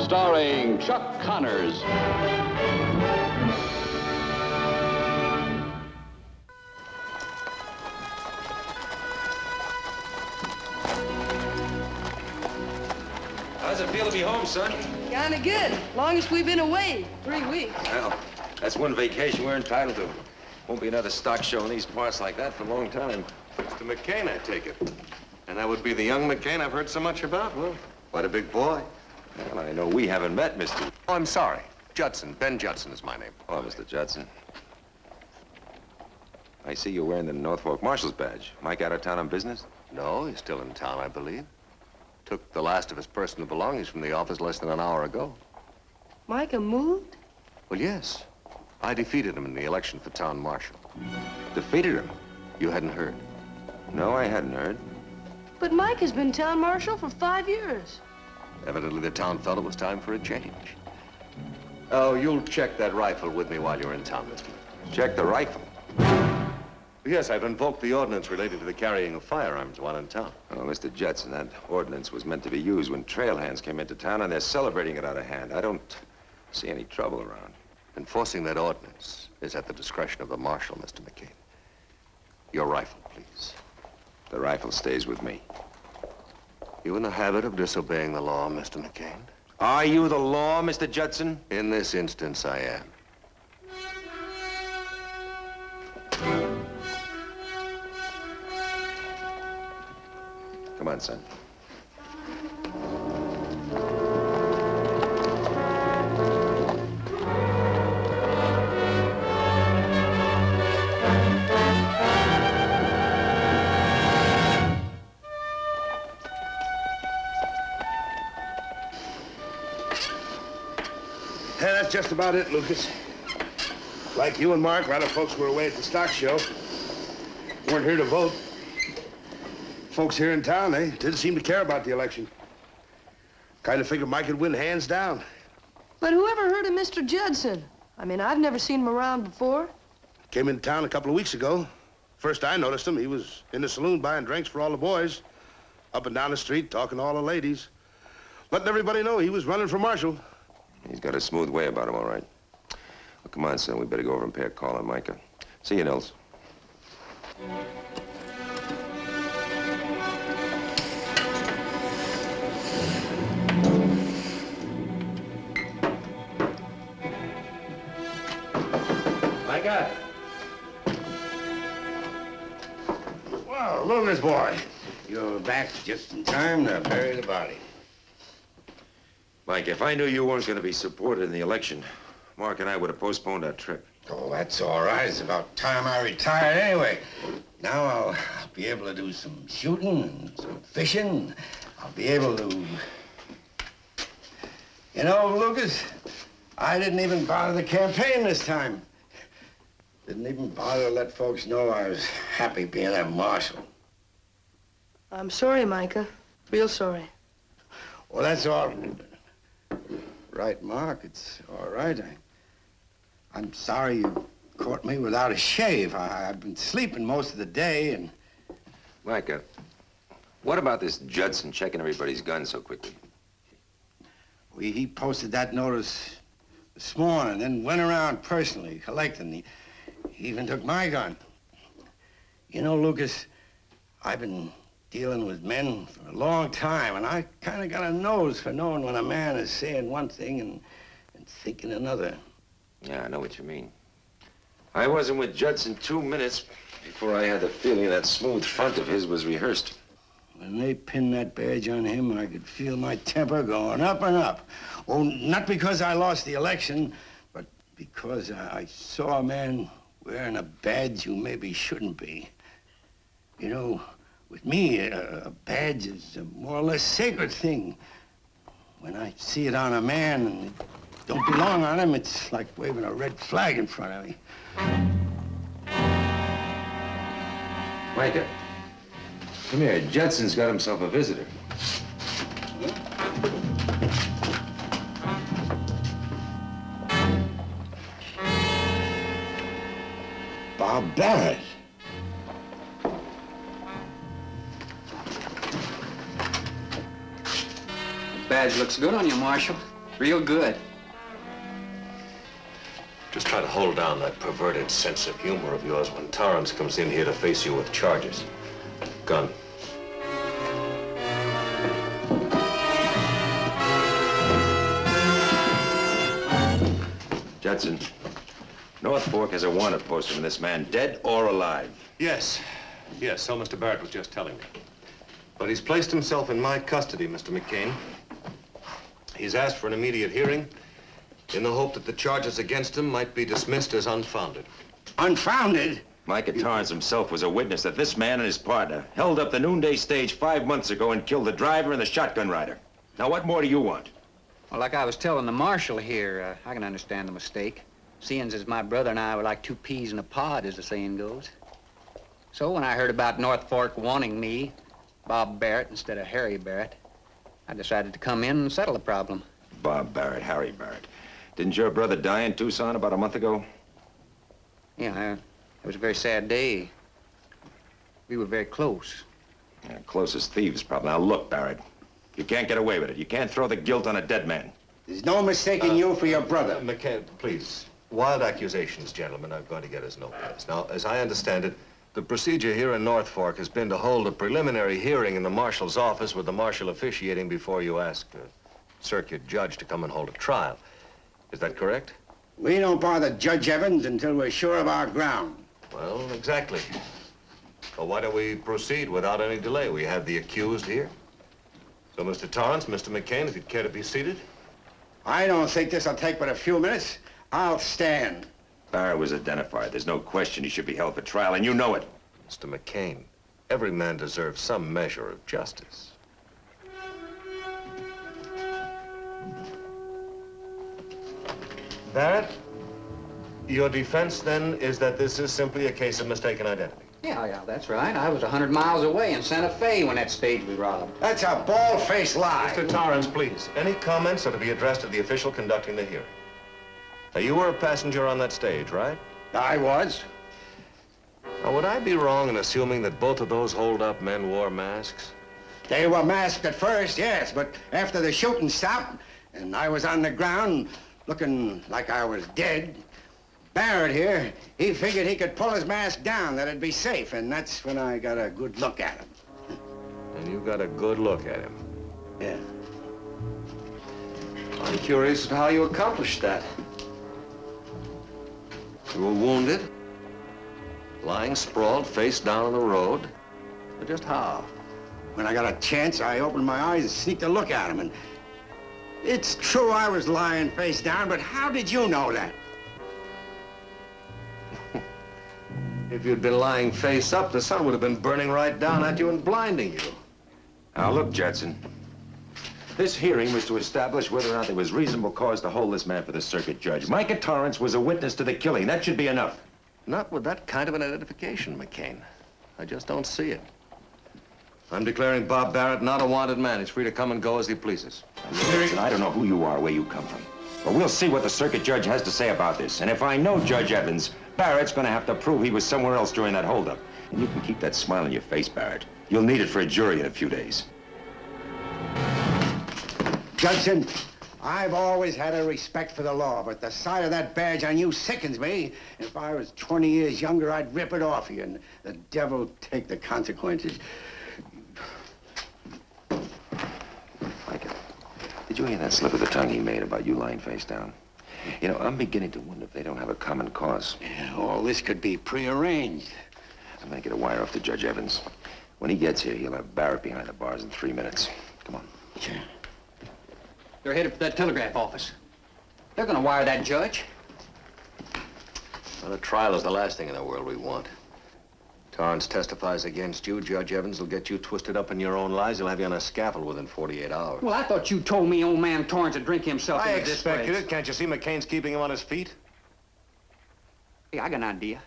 starring Chuck Connors. How's it feel to be home, son? Kinda good. Longest we've been away. 3 weeks. Well, that's one vacation we're entitled to. Won't be another stock show in these parts like that for a long time. Mr. McCain, I take it. And that would be the young McCain I've heard so much about? Well, quite a big boy. Well, I know we haven't met, Mr. Oh, I'm sorry. Judson. Ben Judson is my name. Oh, Mr. Judson. I see you're wearing the Norfolk Marshal's badge. Mike out of town on business? No, he's still in town, I believe. Took the last of his personal belongings from the office less than an hour ago. Micah moved? Well, yes. I defeated him in the election for town marshal. Defeated him? You hadn't heard? No, I hadn't heard. But Mike has been town marshal for 5 years. Evidently, the town felt it was time for a change. Oh, you'll check that rifle with me while you're in town, Mr. Check the rifle. Yes, I've invoked the ordinance related to the carrying of firearms while in town. Oh, Mr. Judson, that ordinance was meant to be used when trail hands came into town, and they're celebrating it out of hand. I don't see any trouble around. Enforcing that ordinance is at the discretion of the marshal, Mr. McCain. Your rifle, please. The rifle stays with me. You in the habit of disobeying the law, Mr. McCain? Are you the law, Mr. Judson? In this instance, I am. Come on, son. Yeah, that's just about it, Lucas. Like you and Mark, a lot of folks were away at the stock show. Weren't here to vote. Folks here in town, they didn't seem to care about the election. Kind of figured Mike could win hands down. But whoever heard of Mr. Judson? I mean, I've never seen him around before. Came in town a couple of weeks ago. First I noticed him, he was in the saloon buying drinks for all the boys. Up and down the street, talking to all the ladies. Letting everybody know he was running for marshal. He's got a smooth way about him, all right. Well, come on, son. We better go over and pay a call on Micah. See you, Nils. Micah. Well, Lucas, boy. You're back just in time to bury the body. Mike, if I knew you weren't going to be supported in the election, Mark and I would have postponed our trip. Oh, that's all right. It's about time I retired anyway. Now I'll be able to do some shooting and some fishing. I'll be able to... You know, Lucas, I didn't even bother the campaign this time. Didn't even bother to let folks know I was happy being a marshal. I'm sorry, Micah. Real sorry. Well, that's all right, Mark. It's all right. I'm sorry you caught me without a shave. I've been sleeping most of the day, and... Micah, what about this Judson checking everybody's guns so quickly? He posted that notice this morning, then went around personally collecting. He even took my gun. You know, Lucas, I've been dealing with men for a long time, and I kind of got a nose for knowing when a man is saying one thing and thinking another. Yeah, I know what you mean. I wasn't with Judson 2 minutes before I had the feeling that smooth front of his was rehearsed. When they pinned that badge on him, I could feel my temper going up and up. Oh, not because I lost the election, but because I saw a man wearing a badge who maybe shouldn't be. You know, with me, a badge is a more or less sacred thing. When I see it on a man and it don't belong on him, it's like waving a red flag in front of me. Micah, come here. Judson's got himself a visitor. Bob Barrett. Badge looks good on you, Marshal. Real good. Just try to hold down that perverted sense of humor of yours when Torrance comes in here to face you with charges. Gun. Judson, North Fork has a wanted poster on this man, dead or alive. Yes. Yes, so Mr. Barrett was just telling me. But he's placed himself in my custody, Mr. McCain. He's asked for an immediate hearing in the hope that the charges against him might be dismissed as unfounded. Unfounded? Micah Torrance himself was a witness that this man and his partner held up the noonday stage 5 months ago and killed the driver and the shotgun rider. Now, what more do you want? Well, like I was telling the marshal here, I can understand the mistake. Seeing as my brother and I were like two peas in a pod, as the saying goes. So when I heard about North Fork wanting me, Bob Barrett instead of Harry Barrett, I decided to come in and settle the problem. Bob Barrett, Harry Barrett. Didn't your brother die in Tucson about a month ago? Yeah, it was a very sad day. We were very close. Yeah, closest thieves, probably. Now, look, Barrett. You can't get away with it. You can't throw the guilt on a dead man. There's no mistaking you for your brother. McCain, please. Wild accusations, gentlemen. I'm going to get his notepads. Now, as I understand it, the procedure here in North Fork has been to hold a preliminary hearing in the marshal's office with the marshal officiating before you ask the circuit judge to come and hold a trial. Is that correct? We don't bother Judge Evans until we're sure of our ground. Well, exactly. Well, why don't we proceed without any delay? We have the accused here. So, Mr. Torrance, Mr. McCain, if you'd care to be seated. I don't think this'll take but a few minutes. I'll stand. Barrett was identified. There's no question he should be held for trial, and you know it. Mr. McCain, every man deserves some measure of justice. Barrett, your defense, then, is that this is simply a case of mistaken identity. Yeah, that's right. I was 100 miles away in Santa Fe when that stage was robbed. That's a bald-faced lie. Mr. Torrance, please. Any comments are to be addressed to the official conducting the hearing. Now, you were a passenger on that stage, right? I was. Now, would I be wrong in assuming that both of those hold-up men wore masks? They were masked at first, yes, but after the shooting stopped and I was on the ground looking like I was dead, Barrett here, he figured he could pull his mask down, that it'd be safe, and that's when I got a good look at him. And you got a good look at him. Yeah. I'm curious as to how you accomplished that. You were wounded, lying sprawled face down on the road. But just how? When I got a chance, I opened my eyes and sneaked a look at him, and it's true I was lying face down, but how did you know that? If you'd been lying face up, the sun would have been burning right down at you and blinding you. Now, look, Judson. This hearing was to establish whether or not there was reasonable cause to hold this man for the circuit judge. Micah Torrance was a witness to the killing. That should be enough. Not with that kind of an identification, McCain. I just don't see it. I'm declaring Bob Barrett not a wanted man. He's free to come and go as he pleases. Listen, I don't know who you are, where you come from. But we'll see what the circuit judge has to say about this. And if I know Judge Evans, Barrett's going to have to prove he was somewhere else during that holdup. And you can keep that smile on your face, Barrett. You'll need it for a jury in a few days. Judson, I've always had a respect for the law, but the sight of that badge on you sickens me. If I was 20 years younger, I'd rip it off you, and the devil take the consequences. Micah, did you hear that slip of the tongue he made about you lying face down? You know, I'm beginning to wonder if they don't have a common cause. Yeah, all this could be prearranged. I'm gonna get a wire off to Judge Evans. When he gets here, he'll have Barrett behind the bars in 3 minutes. Come on. Sure. They're headed for that telegraph office. They're gonna wire that judge. Well, a trial is the last thing in the world we want. Torrance testifies against you. Judge Evans will get you twisted up in your own lies. He'll have you on a scaffold within 48 hours. Well, I thought you told me old man Torrance would drink himself I into expected disgrace. it. Can't you see McCain's keeping him on his feet? Hey, I got an idea.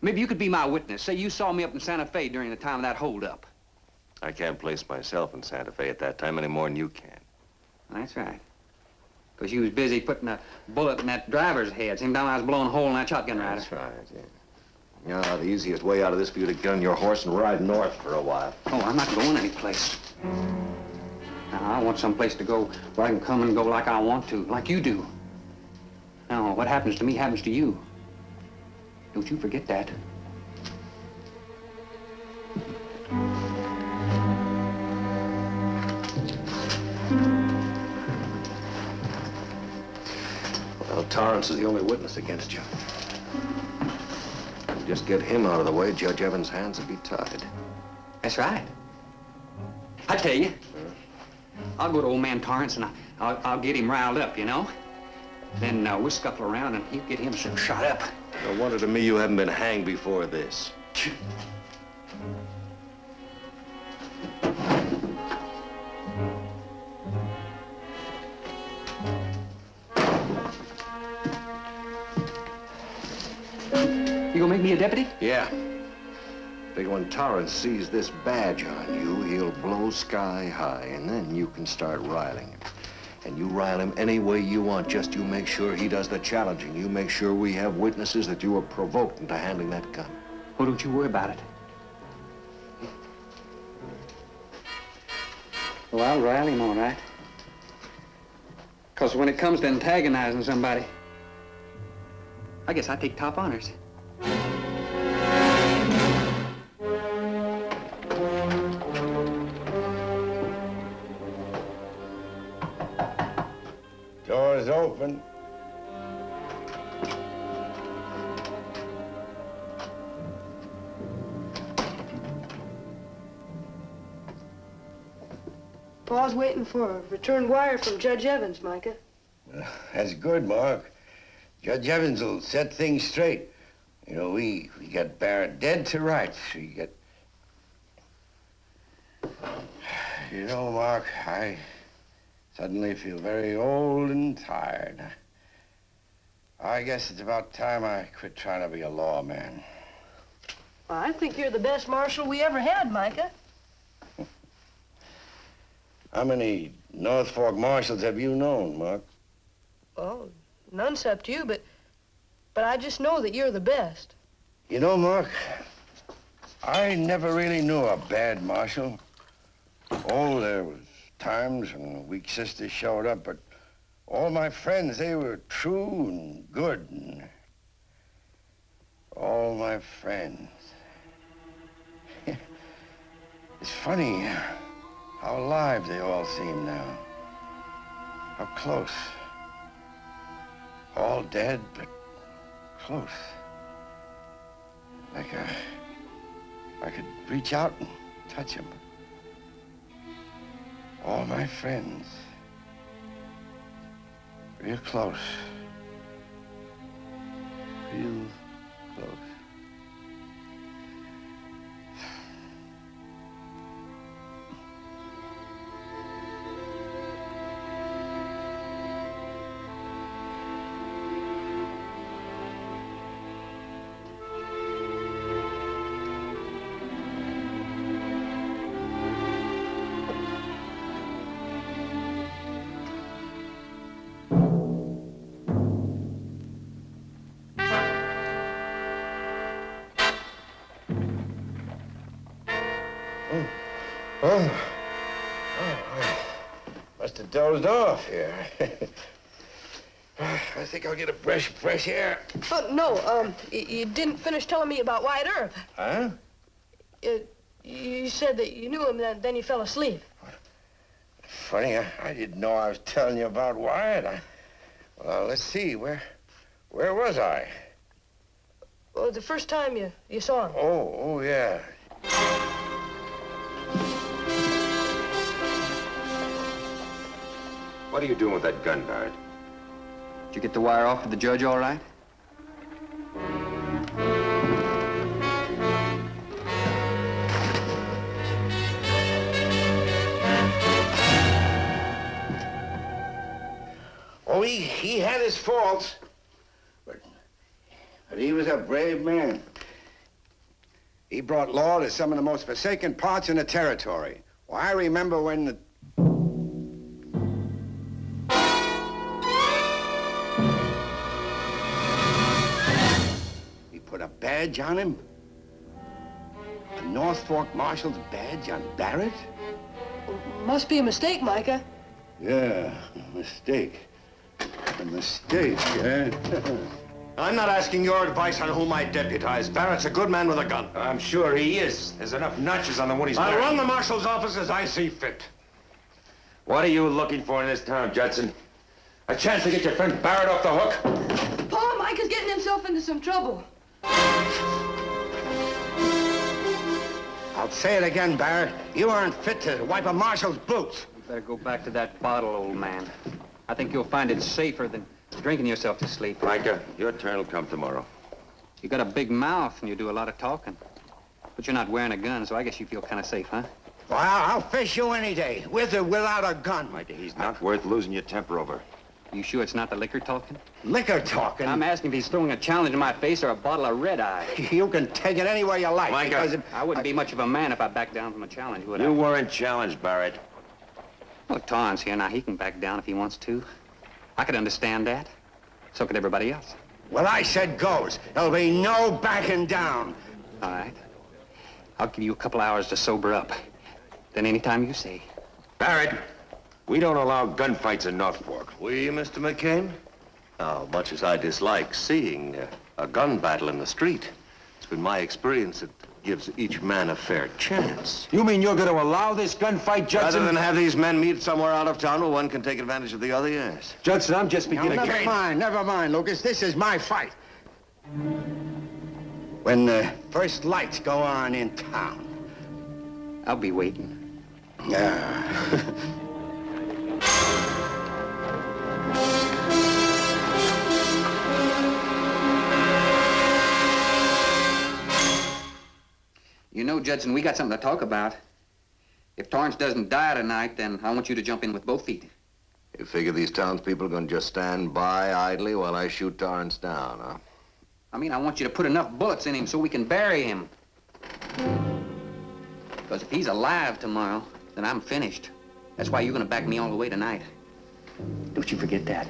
Maybe you could be my witness. Say you saw me up in Santa Fe during the time of that holdup. I can't place myself in Santa Fe at that time any more than you can. That's right. Because you was busy putting a bullet in that driver's head. Same time I was blowing a hole in that shotgun rider. That's right, yeah. Yeah, the easiest way out of this for you to get on your horse and ride north for a while. Oh, I'm not going anyplace. Now, I want someplace to go where I can come and go like I want to, like you do. Now, what happens to me happens to you. Don't you forget that. Well, Torrance is the only witness against you. Just get him out of the way, Judge Evans' hands will be tied. That's right. I tell you, I'll go to old man Torrance and I'll get him riled up, you know? Then we'll scuffle around and he'll get him shot up. No wonder to me you haven't been hanged before this. You gonna make me a deputy? Yeah. Figure when Torrance sees this badge on you, he'll blow sky high, and then you can start riling him. And you rile him any way you want, just you make sure he does the challenging. You make sure we have witnesses that you were provoked into handling that gun. Well, don't you worry about it. Well, I'll rile him, all right. Because when it comes to antagonizing somebody, I guess I take top honors. Door's open. Pa's waiting for a return wire from Judge Evans, Micah. That's good, Mark. Judge Evans will set things straight. You know, we got Barrett dead to rights. We got... You know, Mark, I suddenly feel very old and tired. I guess it's about time I quit trying to be a lawman. Well, I think you're the best marshal we ever had, Micah. How many North Fork marshals have you known, Mark? Well, none except you, but I just know that you're the best. You know, Mark, I never really knew a bad marshal. Oh, there was times when a weak sister showed up, but all my friends, they were true and good. And all my friends. It's funny how alive they all seem now. How close. All dead, but close. Like I could reach out and touch them. All my friends. Real close. Real close. Must have dozed off here. I think I'll get a breath of fresh air. Oh, no, you didn't finish telling me about Wyatt Earp. Huh? You said that you knew him, then you fell asleep. Funny, I didn't know I was telling you about Wyatt. Well, let's see, where was I? Well, the first time you saw him. Oh, yeah. What are you doing with that gun, Barrett? Did you get the wire off to the judge all right? Oh, he had his faults, but he was a brave man. He brought law to some of the most forsaken parts in the territory. Well, I remember when the... He put a badge on him. A North Fork Marshal's badge on Barrett? Must be a mistake, Micah. Yeah, a mistake. A mistake, eh? I'm not asking your advice on whom I deputize. Barrett's a good man with a gun. I'm sure he is. There's enough notches on the one he's I'll wearing. run the marshal's office as I see fit. What are you looking for in this town, Judson? A chance to get your friend Barrett off the hook? Pa, Micah's getting himself into some trouble. I'll say it again, Barrett. You aren't fit to wipe a marshal's boots. You better go back to that bottle, old man. I think you'll find it safer than drinking yourself to sleep. Micah, your turn will come tomorrow. You got a big mouth and you do a lot of talking. But you're not wearing a gun, so I guess you feel kind of safe, huh? Well, I'll face you any day, with or without a gun. Micah, he's not worth losing your temper over. You sure it's not the liquor talking? Liquor talking? I'm asking if he's throwing a challenge in my face or a bottle of red eye. You can take it any way you like. Micah, because I wouldn't be much of a man if I backed down from a challenge, would I? You weren't challenged, Barrett. Well, Torrance here now, he can back down if he wants to. I could understand that. So could everybody else. Well, I said goes. There'll be no backing down. All right. I'll give you a couple hours to sober up. Then anytime you say. Barrett, we don't allow gunfights in North Fork. We, Mr. McCain? Now, much as I dislike seeing a gun battle in the street, it's been my experience that gives each man a fair chance. You mean you're going to allow this gunfight, Judson? Rather than have these men meet somewhere out of town where one can take advantage of the other, yes. Judson, I'm just Now, beginning. never mind, Lucas. This is my fight. When the first lights go on in town. I'll be waiting. Yeah. You know, Judson, we got something to talk about. If Torrance doesn't die tonight, then I want you to jump in with both feet. You figure these townspeople are going to just stand by idly while I shoot Torrance down, huh? I mean, I want you to put enough bullets in him so we can bury him. Because if he's alive tomorrow, then I'm finished. That's why you're going to back me all the way tonight. Don't you forget that.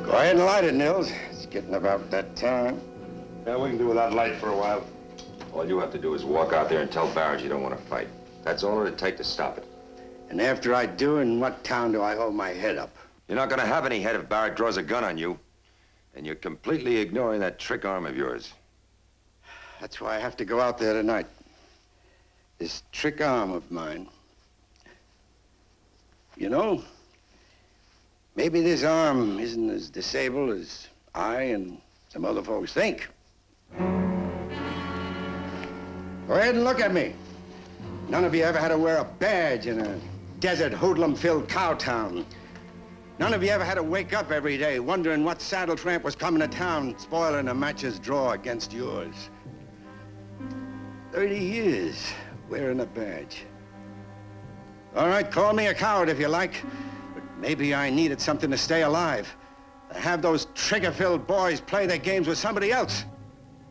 Go ahead and light it, Nils. It's getting about that time. Yeah, we can do without light for a while. All you have to do is walk out there and tell Barrett you don't want to fight. That's all it'll take to stop it. And after I do, in what town do I hold my head up? You're not going to have any head if Barrett draws a gun on you. And you're completely ignoring that trick arm of yours. That's why I have to go out there tonight. This trick arm of mine. You know, maybe this arm isn't as disabled as I and some other folks think. Go ahead and look at me. None of you ever had to wear a badge in a desert hoodlum-filled cow town. None of you ever had to wake up every day wondering what saddle tramp was coming to town, spoiling a match's draw against yours. 30 years wearing a badge. All right, call me a coward if you like, but maybe I needed something to stay alive. To have those trigger-filled boys play their games with somebody else.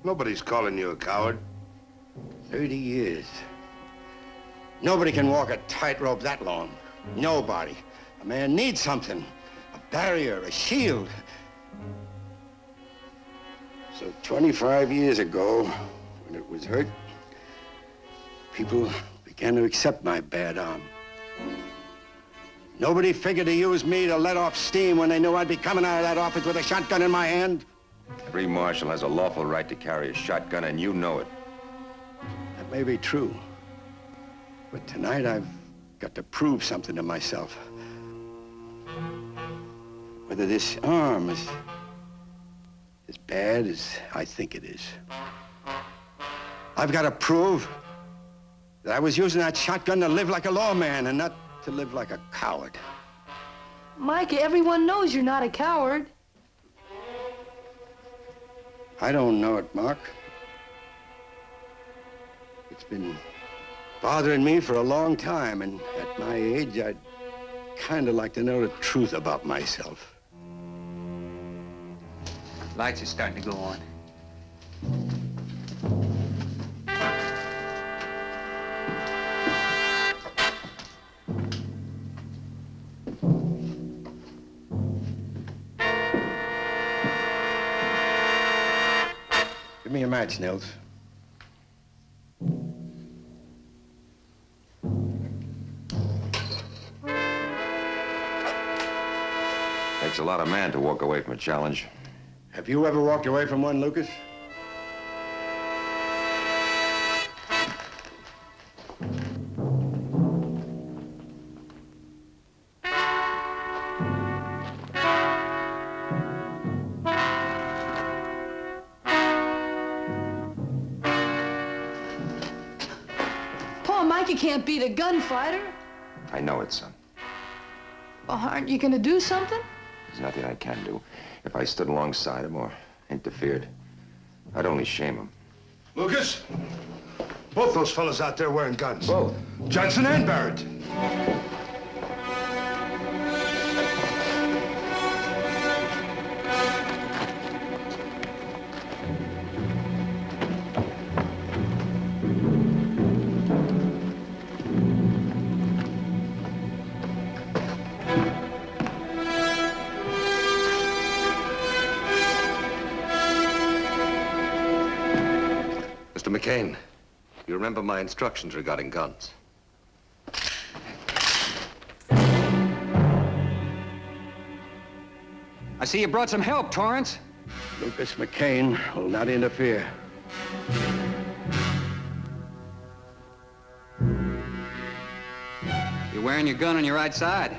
Nobody's calling you a coward. 30 years. Nobody can walk a tightrope that long. Nobody. A man needs something. A barrier, a shield. So 25 years ago, when it was hurt, people began to accept my bad arm. Nobody figured to use me to let off steam when they knew I'd be coming out of that office with a shotgun in my hand. Every marshal has a lawful right to carry a shotgun, and you know it. That may be true. But tonight I've got to prove something to myself. Whether this arm is as bad as I think it is. I've got to prove that I was using that shotgun to live like a lawman and not to live like a coward. Micah, everyone knows you're not a coward. I don't know it, Mark. It's been bothering me for a long time, and at my age, I'd kind of like to know the truth about myself. Lights are starting to go on. Give me a match, Nils. Takes a lot of man to walk away from a challenge. Have you ever walked away from one, Lucas? Paul, Mikey can't beat a gunfighter. I know it, son. Well, aren't you gonna do something? There's nothing I can do. If I stood alongside him or interfered, I'd only shame him. Lucas, both those fellas out there wearing guns. Both? Johnson and Barrett. Mr. McCain, you remember my instructions regarding guns? I see you brought some help, Torrance. Lucas McCain will not interfere. You're wearing your gun on your right side.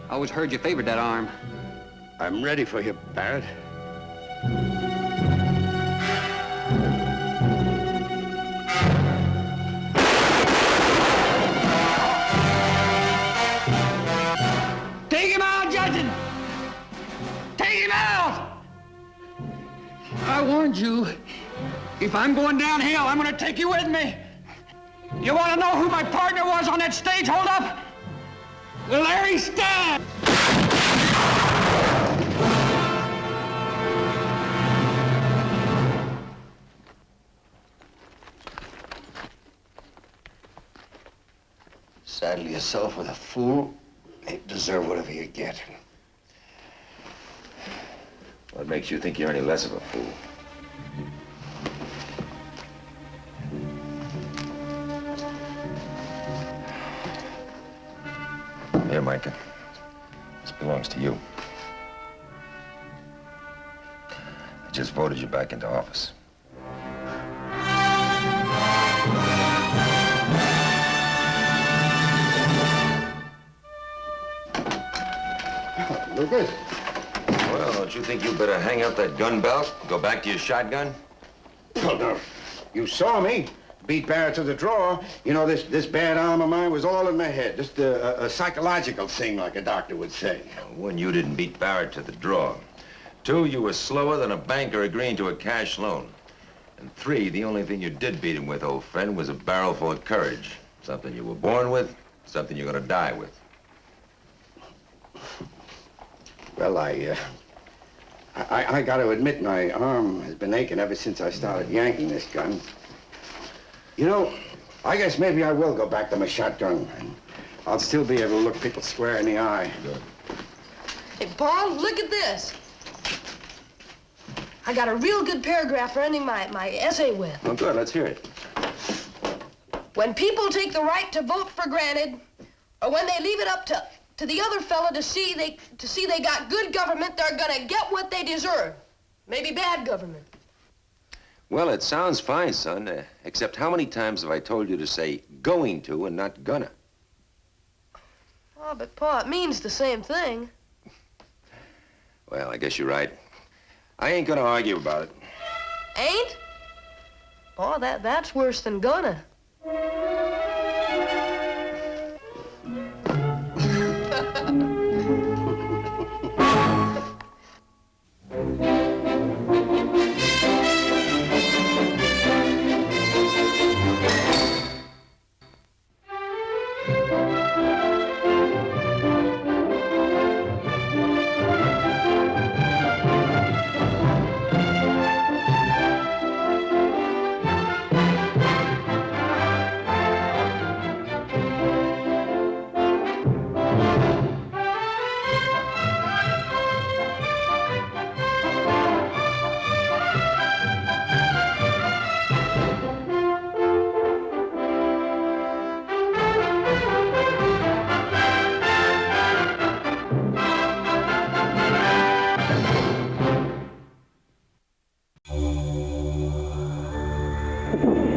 I always heard you favored that arm. I'm ready for you, Barrett. Take him out, Judson! Take him out! I warned you. If I'm going downhill, I'm going to take you with me. You want to know who my partner was on that stage holdup? Larry Stan! Saddle yourself with a fool, you deserve whatever you get. What makes you think you're any less of a fool? Here, Micah. This belongs to you. I just voted you back into office. Lucas? Well, don't you think you better hang up that gun belt and go back to your shotgun? Oh, no. You saw me beat Barrett to the draw. You know, this bad arm of mine was all in my head. Just a psychological thing, like a doctor would say. One, you didn't beat Barrett to the draw. Two, you were slower than a banker agreeing to a cash loan. And three, the only thing you did beat him with, old friend, was a barrel full of courage. Something you were born with, something you're gonna die with. Well, I got to admit, my arm has been aching ever since I started yanking this gun. You know, I guess maybe I will go back to my shotgun, and I'll still be able to look people square in the eye. Good. Hey, Paul, look at this. I got a real good paragraph for ending my essay with. Oh, good. Let's hear it. When people take the right to vote for granted, or when they leave it up to the other fella to see they got good government, they're gonna get what they deserve. Maybe bad government. Well, it sounds fine, son, except how many times have I told you to say going to and not gonna? Oh, but Pa, it means the same thing. Well, I guess you're right. I ain't gonna argue about it. Ain't? Pa, that's worse than gonna. Outlaws.